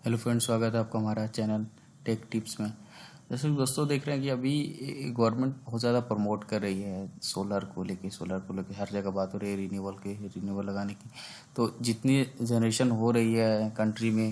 Hello friends, स्वागत है आपका हमारा चैनल टेक टिप्स में। जैसे कि दोस्तों देख रहे हैं कि अभी गवर्नमेंट बहुत ज़्यादा प्रमोट कर रही है सोलर को लेके हर जगह बात हो रही है रिन्यूएबल लगाने की। तो जितनी जनरेशन हो रही है कंट्री में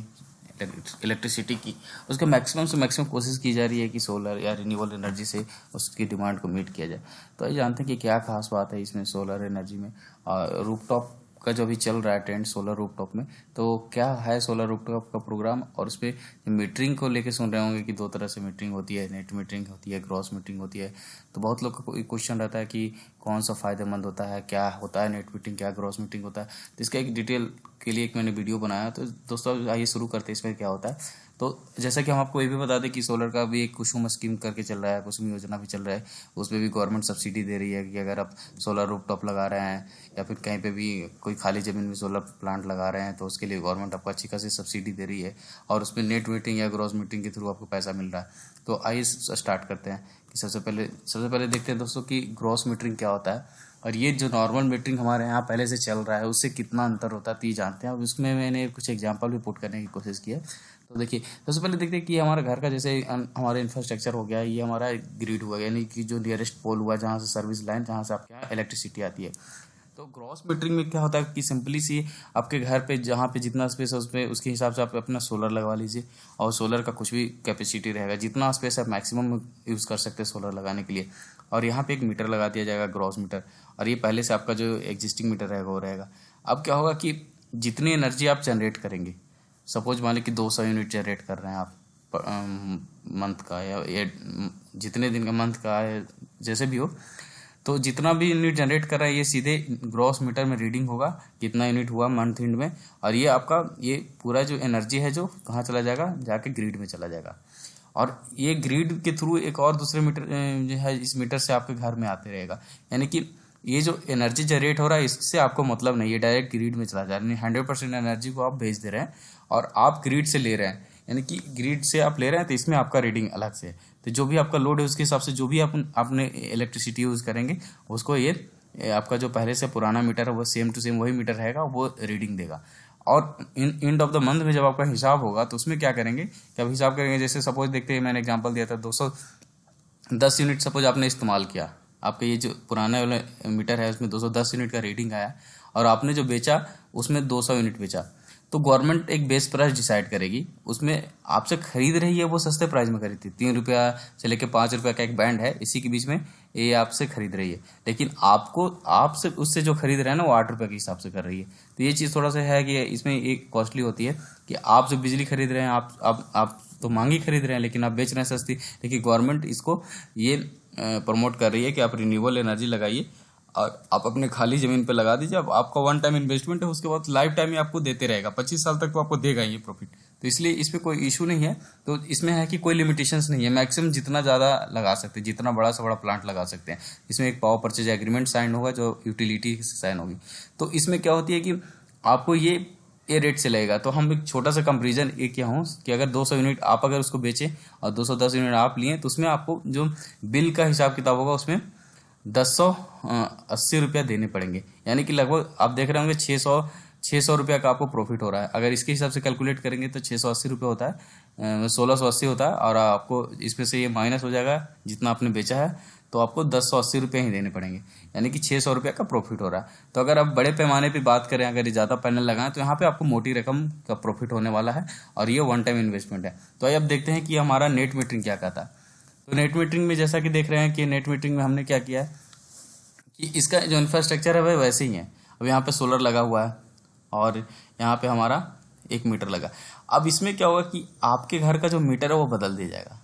इलेक्ट्रिसिटी की, उसका मैक्सिमम से मैक्सिमम कोशिश की जा रही है कि सोलर या रिन्यूएबल एनर्जी से उसकी डिमांड को मीट किया जाए। तो ये जानते हैं कि क्या खास बात है इसमें सोलर एनर्जी में। रूफटॉप का जो भी चल रहा है ट्रेंड सोलर रूफटॉप में, तो क्या है सोलर रूफटॉप का प्रोग्राम। और उस पर मीटरिंग को लेके सुन रहे होंगे कि दो तरह से मीटरिंग होती है, नेट मीटरिंग होती है, ग्रॉस मीटरिंग होती है। तो बहुत लोग का क्वेश्चन रहता है कि कौन सा फ़ायदेमंद होता है, क्या होता है नेट मीटरिंग, क्या ग्रॉस मीटरिंग होता है। तो इसका एक डिटेल के लिए एक मैंने वीडियो बनाया। तो दोस्तों आइए शुरू करते हैं इसमें क्या होता है। तो जैसा कि हम आपको ये भी बता दें कि सोलर का भी एक कुसुम स्कीम करके चल रहा है, कुसुम योजना भी चल रहा है। उसमें भी गवर्नमेंट सब्सिडी दे रही है कि अगर आप सोलर रूफटॉप लगा रहे हैं या फिर कहीं पे भी कोई खाली ज़मीन में सोलर प्लांट लगा रहे हैं, तो उसके लिए गवर्नमेंट आपको अच्छी खासी सब्सिडी दे रही है और उसमें नेट मीटरिंग या ग्रॉस मीटरिंग के थ्रू आपको पैसा मिल रहा है। तो आइए स्टार्ट करते हैं कि सबसे पहले देखते हैं दोस्तों कि ग्रॉस मीटरिंग क्या होता है और ये जो नॉर्मल मीटरिंग हमारे यहाँ पहले से चल रहा है उससे कितना अंतर होता है, तो ये जानते हैं। अब उसमें मैंने कुछ एग्जांपल भी पुट करने की कोशिश की है। तो देखिए, सबसे पहले देखते हैं कि हमारे घर का जैसे हमारा इंफ्रास्ट्रक्चर हो गया, ये हमारा ग्रिड हुआ, यानी कि जो नियरेस्ट पोल हुआ जहाँ से सर्विस लाइन, जहाँ से आपके यहाँ इलेक्ट्रिसिटी आती है। तो ग्रॉस मीटरिंग में क्या होता है कि सिंपली सी आपके घर पे जहाँ पे जितना स्पेस है उसमें उसके हिसाब से आप अपना सोलर लगवा लीजिए और सोलर का कुछ भी कैपेसिटी रहेगा, जितना स्पेस आप मैक्सिमम यूज़ कर सकते हैं सोलर लगाने के लिए। और यहाँ पे एक मीटर लगा दिया जाएगा, ग्रॉस मीटर। और ये पहले से आपका जो एग्जिस्टिंग मीटर रहेगा वो रहेगा। अब क्या होगा कि जितनी एनर्जी आप जनरेट करेंगे, सपोज मान लीजिए कि 200 यूनिट जनरेट कर रहे हैं आप मंथ का या जितने दिन का मंथ का है, जैसे भी हो, तो जितना भी यूनिट जनरेट कर रहा है ये सीधे ग्रॉस मीटर में रीडिंग होगा कितना यूनिट हुआ मंथ एंड में। और ये आपका ये पूरा जो एनर्जी है जो कहाँ चला जाएगा, जाके ग्रिड में चला जाएगा। और ये ग्रिड के थ्रू एक और दूसरे मीटर जो है इस मीटर से आपके घर में आते रहेगा। यानी कि ये जो एनर्जी जनरेट हो रहा है इससे आपको मतलब नहीं, ये डायरेक्ट ग्रिड में चला जा रहा है। 100% एनर्जी को आप भेज दे रहे हैं और आप ग्रिड से ले रहे हैं, यानी कि ग्रिड से आप ले रहे हैं तो इसमें आपका रीडिंग अलग से है। तो जो भी आपका लोड है उसके हिसाब से जो भी आपने इलेक्ट्रिसिटी यूज़ करेंगे उसको ये आपका जो पहले से पुराना मीटर है वो सेम टू सेम वही मीटर रहेगा, वो रीडिंग देगा। और एंड ऑफ द मंथ में जब आपका हिसाब होगा तो उसमें क्या करेंगे कि अब हिसाब करेंगे। जैसे सपोज देखते हैं, मैंने एग्जांपल दिया था 210 यूनिट सपोज आपने इस्तेमाल किया, आपका ये जो पुराने वाला मीटर है उसमें 210 यूनिट का रीडिंग आया और आपने जो बेचा उसमें 200 यूनिट बेचा। तो गवर्नमेंट एक बेस प्राइस डिसाइड करेगी, उसमें आपसे खरीद रही है वो सस्ते प्राइस में खरीदती है। 3 रुपया से लेकर 5 रुपया का एक बैंड है, इसी के बीच में ये आपसे खरीद रही है। लेकिन आपको आपसे उससे जो खरीद रहे हैं ना वो 8 रुपये के हिसाब से कर रही है। तो ये चीज़ थोड़ा सा है कि इसमें एक कॉस्टली होती है कि आप जो बिजली खरीद रहे हैं आप तो महंगी खरीद रहे हैं लेकिन आप बेच रहे हैं सस्ती। लेकिन गवर्नमेंट इसको ये प्रमोट कर रही है कि आप रिन्यूएबल एनर्जी लगाइए और आप अपने खाली ज़मीन पे लगा दीजिए। अब आपका वन टाइम इन्वेस्टमेंट है, उसके बाद लाइफ टाइम ही आपको देते रहेगा, 25 साल तक तो आपको देगा ये प्रॉफिट। तो इसलिए इस पर कोई इशू नहीं है। तो इसमें है कि कोई लिमिटेशंस नहीं है, मैक्सिमम जितना ज़्यादा लगा सकते हैं, जितना बड़ा से बड़ा प्लांट लगा सकते हैं। इसमें एक पावर परचेज एग्रीमेंट साइन होगा जो यूटिलिटी से साइन होगी। तो इसमें क्या होती है कि आपको ये रेट से लगेगा। तो हम एक छोटा सा कंपेरिजन एक किया हूँ कि अगर 200 यूनिट आप अगर उसको बेचें और 210 यूनिट आप लिए तो उसमें आपको जो बिल का हिसाब किताब होगा उसमें 1080 रुपया देने पड़ेंगे। यानी कि लगभग आप देख रहे होंगे 600 रुपया का आपको प्रॉफिट हो रहा है। अगर इसके हिसाब से कैलकुलेट करेंगे तो 680 रुपये होता है, 1680 होता है। और आपको इसमें से ये माइनस हो जाएगा जितना आपने बेचा है, तो आपको 1080 रुपये ही देने पड़ेंगे, यानी कि 600 रुपये का प्रॉफिट हो रहा है। तो अगर आप बड़े पैमाने पे बात करें, अगर ये ज़्यादा पैनल लगाएं तो यहाँ पे आपको मोटी रकम का प्रॉफिट होने वाला है और ये वन टाइम इन्वेस्टमेंट है। तो आइए अब देखते हैं कि हमारा नेट मीटरिंग क्या कहता है। तो नेट मीटरिंग में जैसा कि देख रहे हैं कि नेट मीटरिंग में हमने क्या किया है कि इसका जो इंफ्रास्ट्रक्चर है वह वैसे ही है। अब यहाँ पे सोलर लगा हुआ है और यहाँ पे हमारा एक मीटर लगा। अब इसमें क्या होगा कि आपके घर का जो मीटर है वो बदल दिया जाएगा,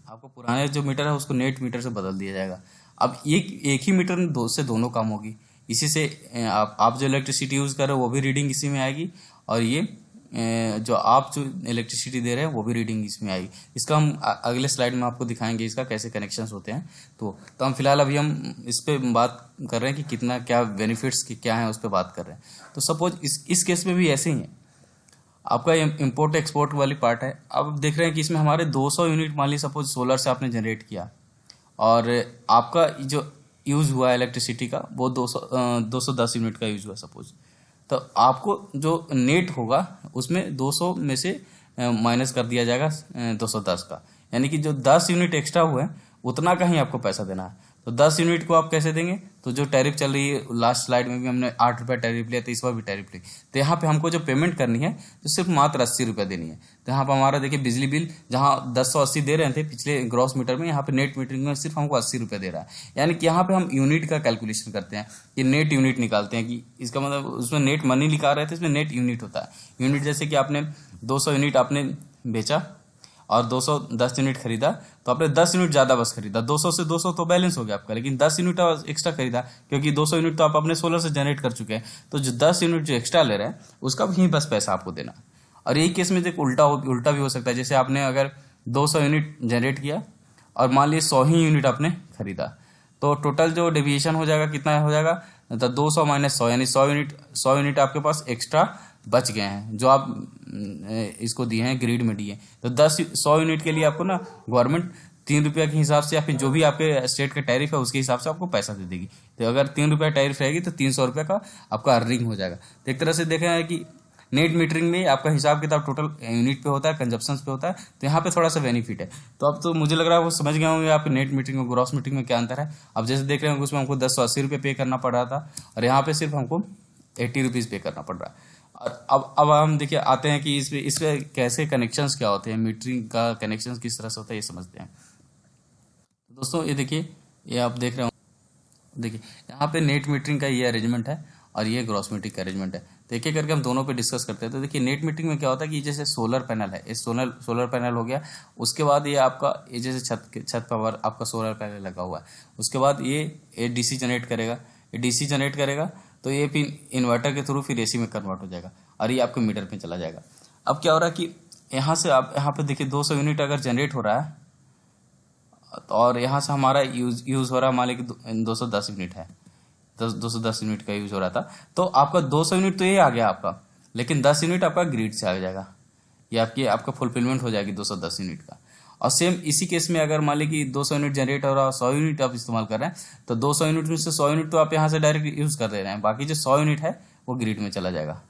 आपको पुराने जो मीटर है उसको नेट मीटर से बदल दिया जाएगा। अब एक ही मीटर में से दोनों काम होगी। इसी से आप जो इलेक्ट्रिसिटी यूज़ कर रहे हो वो भी रीडिंग इसी में आएगी और ये जो आप जो इलेक्ट्रिसिटी दे रहे हैं वो भी रीडिंग इसमें आएगी। इसका हम अगले स्लाइड में आपको दिखाएंगे इसका कैसे कनेक्शंस होते हैं। तो हम फिलहाल अभी हम इस पे बात कर रहे हैं कि कितना क्या बेनिफिट्स की क्या है उस पर बात कर रहे हैं। तो सपोज इस केस में भी ऐसे ही है, आपका इम्पोर्ट एक्सपोर्ट वाली पार्ट है। अब देख रहे हैं कि इसमें हमारे 200 यूनिट मान लीजिए सपोज सोलर से आपने जनरेट किया और आपका जो यूज़ हुआ इलेक्ट्रिसिटी का वो 210 यूनिट का यूज़ हुआ सपोज। तो आपको जो नेट होगा उसमें 200 में से माइनस कर दिया जाएगा 210 का, यानी कि जो 10 यूनिट एक्स्ट्रा हुए हैं उतना का ही आपको पैसा देना है। तो 10 यूनिट को आप कैसे देंगे, तो जो टैरिफ चल रही है, लास्ट स्लाइड में भी हमने 8 रुपये टैरिफ लिया था, इस बार भी टैरिफ ली, तो यहाँ पे हमको जो पेमेंट करनी है तो सिर्फ मात्र 80 रुपये देनी है। तो यहाँ पर हमारा देखिए बिजली बिल जहाँ 1080 दे रहे थे पिछले ग्रॉस मीटर में, यहाँ पे नेट मीटरिंग में सिर्फ हमको 80 रुपये दे रहा है। यानी कि यहाँ पे हम यूनिट का कैलकुलेशन करते हैं कि नेट यूनिट निकालते हैं, कि इसका मतलब उसमें नेट मनी लिखा रहे थे, इसमें नेट यूनिट होता है। यूनिट जैसे कि आपने 200 यूनिट आपने बेचा और 210 यूनिट खरीदा, तो आपने 10 यूनिट ज़्यादा बस खरीदा, 200 से 200 तो बैलेंस हो गया आपका, लेकिन 10 यूनिट एक्स्ट्रा खरीदा, क्योंकि 200 यूनिट तो आप अपने सोलर से जनरेट कर चुके हैं, तो जो 10 यूनिट जो एक्स्ट्रा ले रहे हैं उसका भी बस पैसा आपको देना। और यही केस में देखो उल्टा भी हो सकता है, जैसे आपने अगर 200 यूनिट जनरेट किया और मान लीजिए 100 ही यूनिट आपने खरीदा, तो टोटल जो डेविएशन हो जाएगा कितना हो जाएगा, तो 200 माइनस 100, यानी 100 यूनिट आपके पास एक्स्ट्रा बच गए हैं जो आप इसको दिए हैं, ग्रिड में दिए। तो 100 यूनिट के लिए आपको ना गवर्नमेंट 3 रुपये के हिसाब से या फिर जो भी आपके स्टेट का टैरिफ है उसके हिसाब से आपको पैसा दे देगी। तो अगर 3 रुपये टैरिफ रहेगी तो 300 रुपये का आपका अर्निंग हो जाएगा। तो एक तरह से देखा है कि नेट मीटरिंग में आपका हिसाब किताब टोटल यूनिट पे होता है, कंजप्शन पे होता है, तो यहाँ पे थोड़ा सा बेनिफिट है। तो अब तो मुझे लग रहा है वो समझ गए होंगे आप नेट मीटरिंग और ग्रॉस मीटरिंग में क्या अंतर है। अब जैसे देख रहे होंगे उसमें हमको 1080 रुपये पे करना पड़ रहा था और यहाँ पे सिर्फ हमको 80 रुपीज़ पे करना पड़ रहा है। और अब हम देखिए आते हैं कि इसमें कैसे कनेक्शंस क्या होते हैं, मीटरिंग का कनेक्शंस किस तरह से होता है ये समझते हैं। दोस्तों ये देखिए, ये आप देख रहे हो, देखिए यहाँ पे नेट मीटरिंग का ये अरेंजमेंट है और ये ग्रॉस मीटरिंग का अरेंजमेंट है। तो एक एक करके हम दोनों पे डिस्कस करते हैं। तो देखिए नेट मीटरिंग में क्या होता है कि जैसे सोलर पैनल है, इस सोलर पैनल हो गया, उसके बाद ये आपका ये जैसे छत पर आपका सोलर पैनल लगा हुआ है, उसके बाद ये डीसी जनरेट करेगा, ये डीसी जनरेट करेगा तो ये फिर इन्वर्टर के थ्रू फिर एसी में कन्वर्ट हो जाएगा और ये आपके मीटर पे चला जाएगा। अब क्या हो रहा है कि यहाँ से आप यहाँ पे देखिए 200 यूनिट अगर जनरेट हो रहा है और यहाँ से हमारा यूज़ हो रहा है, मान लीजिए 210 यूनिट है, 210 यूनिट का यूज़ हो रहा था, तो आपका 200 यूनिट तो ये आ गया आपका, लेकिन 10 यूनिट आपका ग्रिड से आ जाएगा, ये आपका फुलफिलमेंट हो जाएगी 210 यूनिट का। और सेम इसी केस में अगर मान लीजिए कि 200 यूनिट जनरेट हो रहा है, 100 यूनिट आप इस्तेमाल कर रहे हैं, तो 200 यूनिट में से 100 यूनिट तो आप यहाँ से डायरेक्ट यूज़ कर दे रहे हैं, बाकी जो 100 यूनिट है वो ग्रिड में चला जाएगा।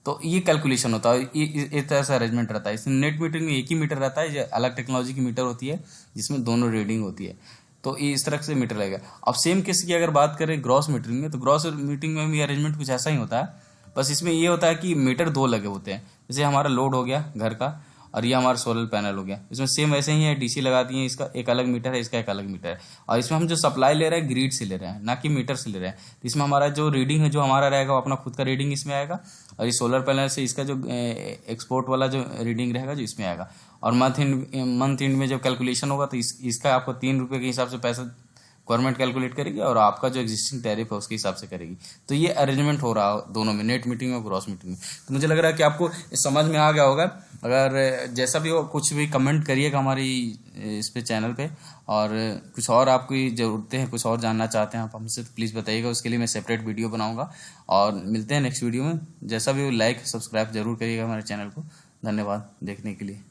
तो ये कैलकुलेशन होता है, इस तरह से अरेंजमेंट रहता है। इसमें नेट मीटरिंग में एक ही मीटर रहता है, जो अलग टेक्नोलॉजी की मीटर होती है जिसमें दोनों रीडिंग होती है, तो ये इस तरह से मीटर लगेगा। अब सेम केस की अगर बात करें ग्रॉस मीटरिंग में, तो ग्रॉस मीटरिंग में भी अरेंजमेंट कुछ ऐसा ही होता है, बस इसमें ये होता है कि मीटर 2 लगे होते हैं। जैसे हमारा लोड हो गया घर का और ये हमारा सोलर पैनल हो गया, इसमें सेम वैसे ही है, डीसी लगा दिए, इसका एक अलग मीटर है, इसका एक अलग मीटर है, और इसमें हम जो सप्लाई ले रहे हैं ग्रिड से ले रहे हैं, ना कि मीटर से ले रहे हैं। तो इसमें हमारा जो रीडिंग है जो हमारा रहेगा वो अपना खुद का रीडिंग इसमें आएगा, और ये सोलर पैनल से इसका जो एक्सपोर्ट वाला जो रीडिंग रहेगा जो इसमें आएगा। और मंथ एंड में जब कैलकुलेशन होगा तो इसका आपको 3 रुपये के हिसाब से पैसा गवर्नमेंट कैलकुलेट करेगी और आपका जो एग्जिस्टिंग टैरिफ है उसके हिसाब से करेगी। तो ये अरेंजमेंट हो रहा है दोनों में, नेट मीटिंग और ग्रॉस मीटिंग में। तो मुझे लग रहा है कि आपको समझ में आ गया होगा। अगर जैसा भी हो कुछ भी कमेंट करिएगा हमारी इस पे चैनल पे, और कुछ और आपकी ज़रूरतें हैं, कुछ और जानना चाहते हैं आप हमसे, तो प्लीज़ बताइएगा, उसके लिए मैं सेपरेट वीडियो बनाऊँगा। और मिलते हैं नेक्स्ट वीडियो में। जैसा भी हो लाइक सब्सक्राइब जरूर करिएगा हमारे चैनल को। धन्यवाद देखने के लिए।